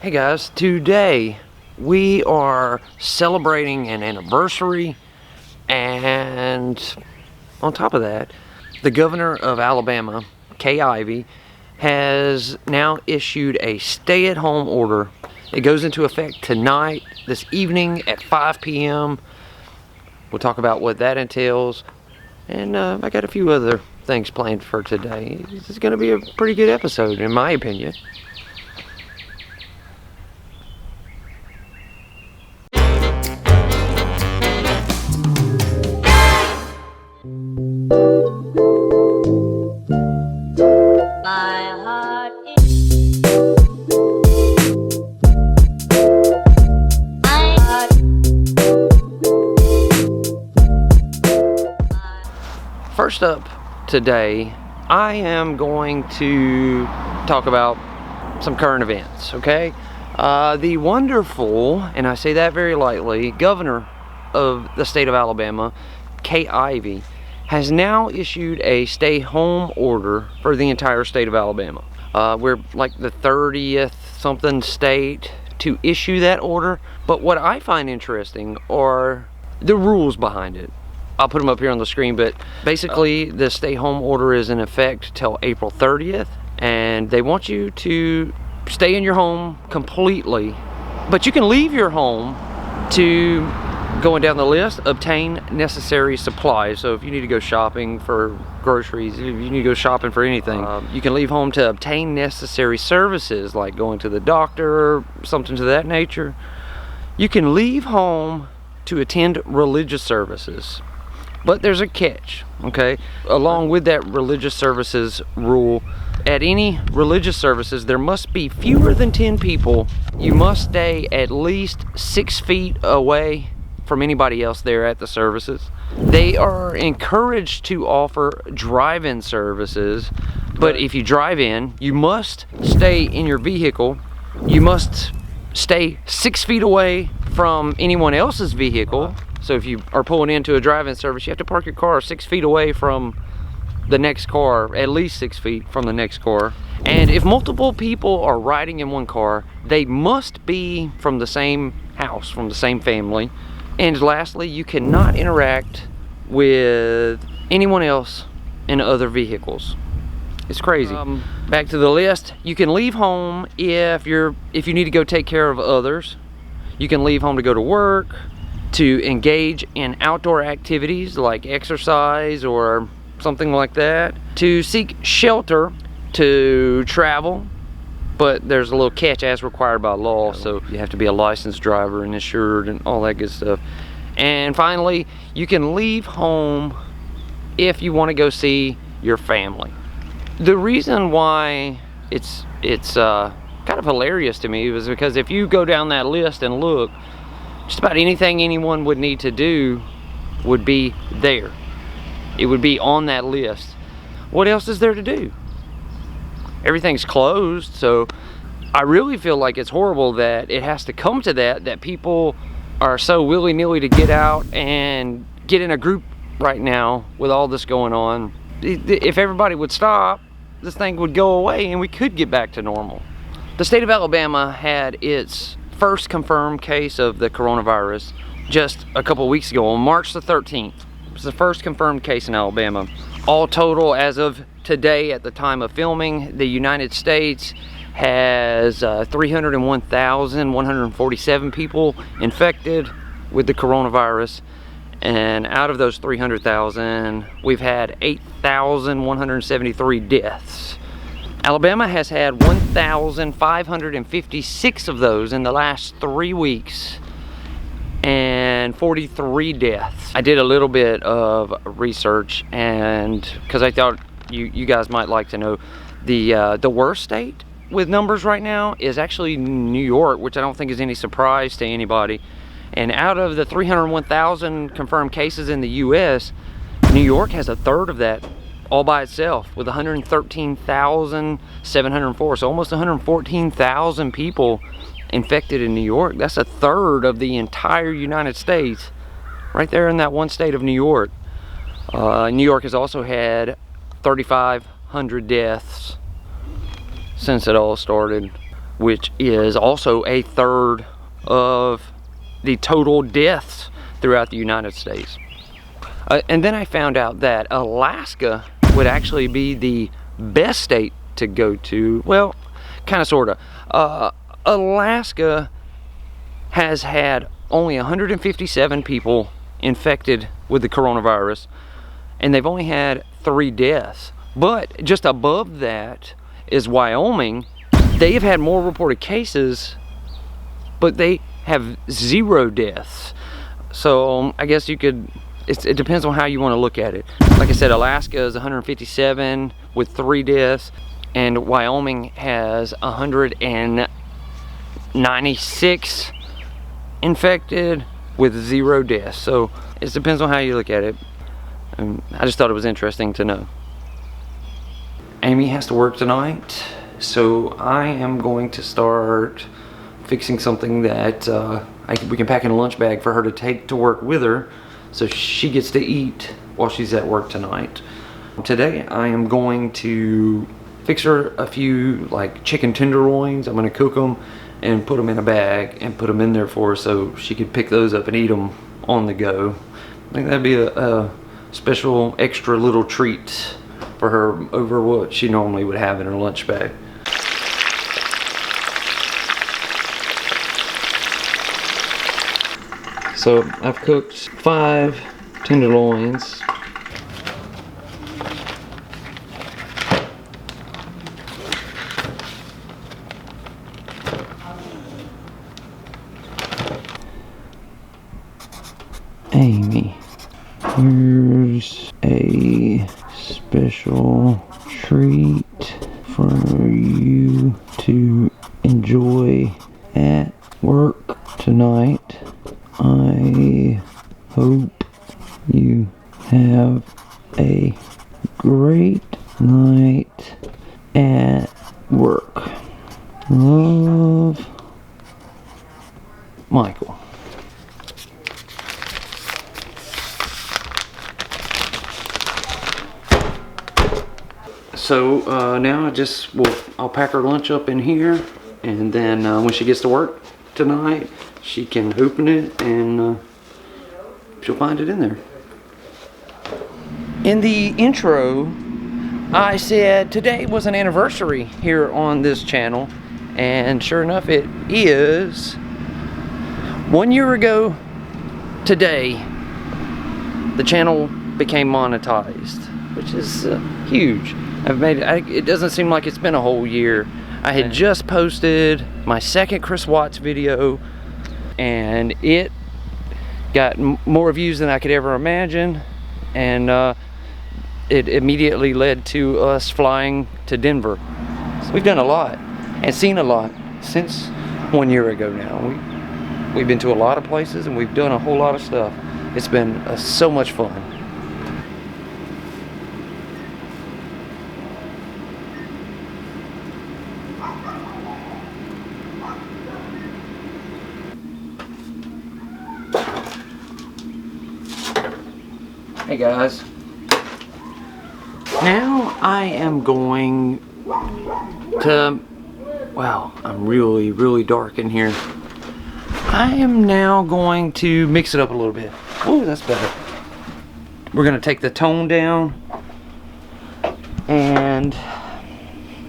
Hey guys, today we are celebrating an anniversary, and on top of that, the governor of Alabama, Kay Ivey, has now issued a stay-at-home order. It goes into effect tonight, this evening at 5 p.m. We'll talk about what that entails, and I got a few other things planned for today. This is going to be a pretty good episode, in my opinion. First up today, I am going to talk about some current events, okay? The wonderful, and I say that very lightly, governor of the state of Alabama, Kay Ivey, has now issued a stay-home order for the entire state of Alabama. We're like the 30th something state to issue that order, but what I find interesting are the rules behind it. I'll put them up here on the screen, but basically the stay-home order is in effect till April 30th, and they want you to stay in your home completely, but you can leave your home to, going down the list, obtain necessary supplies. So if you need to go shopping for groceries, if you need to go shopping for anything, you can leave home to obtain necessary services like going to the doctor, something to that nature. You can leave home to attend religious services. But there's a catch, okay? Along with that religious services rule, at any religious services, there must be fewer than 10 people. You must stay at least 6 feet away from anybody else there at the services. They are encouraged to offer drive-in services, but if you drive in, you must stay in your vehicle. You must stay 6 feet away from anyone else's vehicle. So if you are pulling into a drive-in service, you have to park your car 6 feet away from the next car, at least 6 feet from the next car. And if multiple people are riding in one car, they must be from the same house, from the same family. And lastly, you cannot interact with anyone else in other vehicles. It's crazy. Back to the list. You can leave home if you need to go take care of others. You can leave home to go to work, to engage in outdoor activities like exercise or something like that, to seek shelter, to travel, but there's a little catch, as required by law, so you have to be a licensed driver and insured and all that good stuff. And finally, you can leave home if you want to go see your family. The reason why it's kind of hilarious to me was because if you go down that list and look, just about anything anyone would need to do would be there. It would be on that list. What else is there to do? Everything's closed, so I really feel like it's horrible that it has to come to that people are so willy-nilly to get out and get in a group right now with all this going on. If everybody would stop, this thing would go away and we could get back to normal. The state of Alabama had its first confirmed case of the coronavirus just a couple weeks ago on March the 13th. It was the first confirmed case in Alabama. All total, as of today at the time of filming, the United States has 301,147 people infected with the coronavirus, and out of those 300,000 we've had 8,173 deaths. Alabama has had 1,556 of those in the last 3 weeks and 43 deaths. I did a little bit of research, and because I thought you guys might like to know, the worst state with numbers right now is actually New York, which I don't think is any surprise to anybody. And out of the 301,000 confirmed cases in the US, New York has a third of that all by itself with 113,704. So almost 114,000 people infected in New York. That's a third of the entire United States right there in that one state of New York. New York has also had 3,500 deaths since it all started. which is also a third of the total deaths throughout the United States. And then I found out that Alaska would actually be the best state to go to. Well, kind of, sort of. Alaska has had only 157 people infected with the coronavirus, and they've only had 3 deaths. But just above that is Wyoming. They've had more reported cases, but they have 0 deaths. So I guess you could, it depends on how you want to look at it. Like I said, Alaska is 157 with 3 deaths, and Wyoming has 196 infected with 0 deaths. So it depends on how you look at it. I just thought it was interesting to know. Amy has to work tonight, so I am going to start fixing something that we can pack in a lunch bag for her to take to work with her, so she gets to eat while she's at work tonight. Today I am going to fix her a few like chicken tenderloins. I'm going to cook them and put them in a bag and put them in there for her so she could pick those up and eat them on the go. I think that'd be a special extra little treat for her over what she normally would have in her lunch bag. So I've cooked 5 tenderloins. Amy, here's a special treat for you to enjoy at work tonight. I hope you have a great night at work. Love, Michael. So now I'll pack her lunch up in here, and then when she gets to work tonight, she can open it and she'll find it in there. In the intro, I said today was an anniversary here on this channel, and sure enough it is. 1 year ago today, the channel became monetized, which is huge. It doesn't seem like it's been a whole year. I had just posted my second Chris Watts video, and it got more views than I could ever imagine, and it immediately led to us flying to Denver. So we've done a lot and seen a lot since 1 year ago now. We've been to a lot of places and we've done a whole lot of stuff. It's been so much fun. Hey guys, now I am going to, wow, I'm really dark in here. I am now going to mix it up a little bit. Oh, that's better. We're gonna take the tone down, and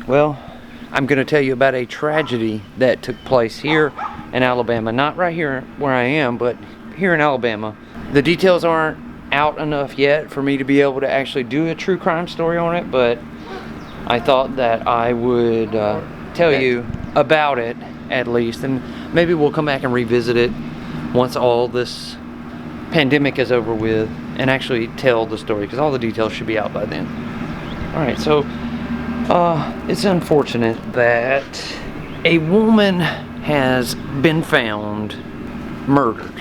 well, I'm gonna tell you about a tragedy that took place here in Alabama. Not right here where I am, but here in Alabama. The details aren't out enough yet for me to be able to actually do a true crime story on it, but I thought that I would tell you about it at least, and maybe we'll come back and revisit it once all this pandemic is over with and actually tell the story, because all the details should be out by then. Alright, so it's unfortunate that a woman has been found murdered.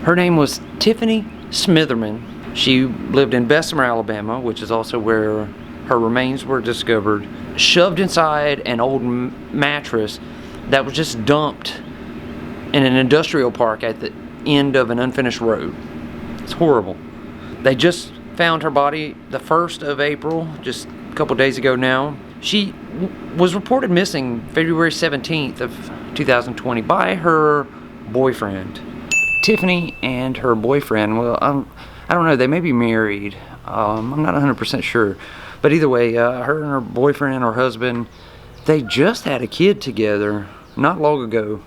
Her name was Tiffany Smitherman. She lived in Bessemer, Alabama, which is also where her remains were discovered, shoved inside an old mattress that was just dumped in an industrial park at the end of an unfinished road. It's horrible. They just found her body the 1st of April, just a couple days ago now. She was reported missing February 17th of 2020 by her boyfriend. Tiffany and her boyfriend, well, I don't know, they may be married. I'm not 100% sure. But either way, her and her boyfriend or husband, they just had a kid together not long ago.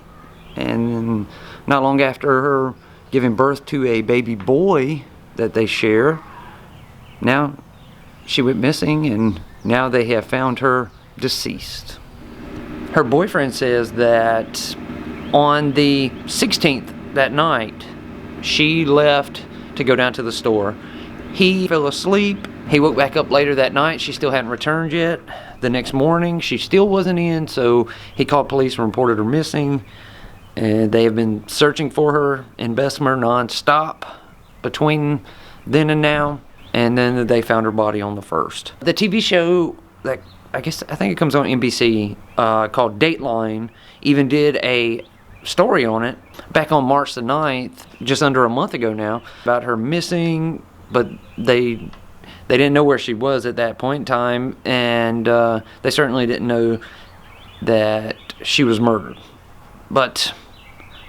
And then not long after her giving birth to a baby boy that they share, now she went missing, and now they have found her deceased. Her boyfriend says that on the 16th, that night, she left to go down to the store. He fell asleep. He woke back up later that night. She still hadn't returned yet. The next morning, she still wasn't in, so he called police and reported her missing. And they have been searching for her in Bessemer non-stop between then and now. And then they found her body on the 1st. The TV show that I think it comes on NBC called Dateline even did a story on it back on March the 9th, just under a month ago now, about her missing, but they didn't know where she was at that point in time, and they certainly didn't know that she was murdered. But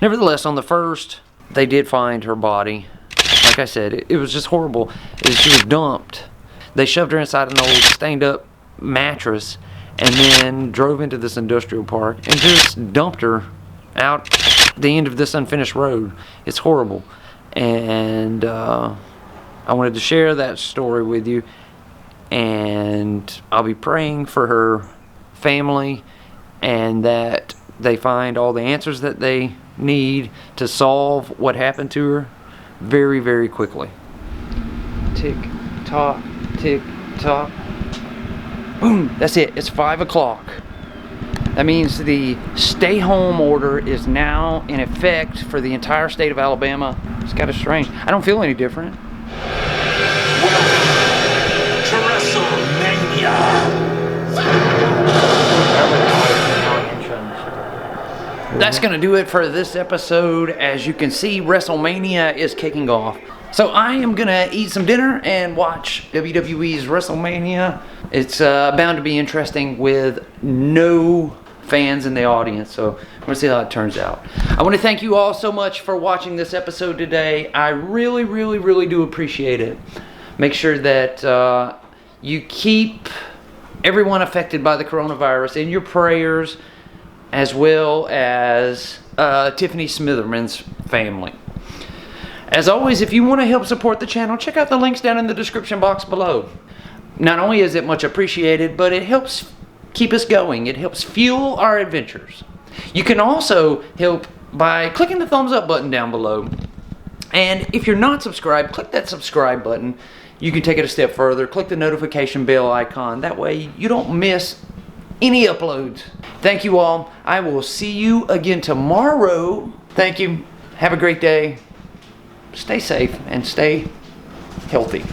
nevertheless, on the 1st, they did find her body. Like I said, it was just horrible. She was dumped. They shoved her inside an old stained-up mattress and then drove into this industrial park and just dumped her out the end of this unfinished road. It's horrible. And I wanted to share that story with you, and I'll be praying for her family and that they find all the answers that they need to solve what happened to her very, very quickly. Tick tock, tick tock. Boom, that's it. It's 5 o'clock. That means the stay home order is now in effect for the entire state of Alabama. It's kind of strange. I don't feel any different. That's going to do it for this episode. As you can see, WrestleMania is kicking off. So I am going to eat some dinner and watch WWE's WrestleMania. It's bound to be interesting with no fans in the audience. So we're going to see how it turns out. I want to thank you all so much for watching this episode today. I really, really, really do appreciate it. Make sure that you keep everyone affected by the coronavirus in your prayers, as well as Tiffany Smitherman's family. As always, if you want to help support the channel, check out the links down in the description box below. Not only is it much appreciated, but it helps keep us going. It helps fuel our adventures. You can also help by clicking the thumbs up button down below. And if you're not subscribed, click that subscribe button. You can take it a step further. Click the notification bell icon. That way you don't miss any uploads. Thank you all. I will see you again tomorrow. Thank you. Have a great day. Stay safe and stay healthy.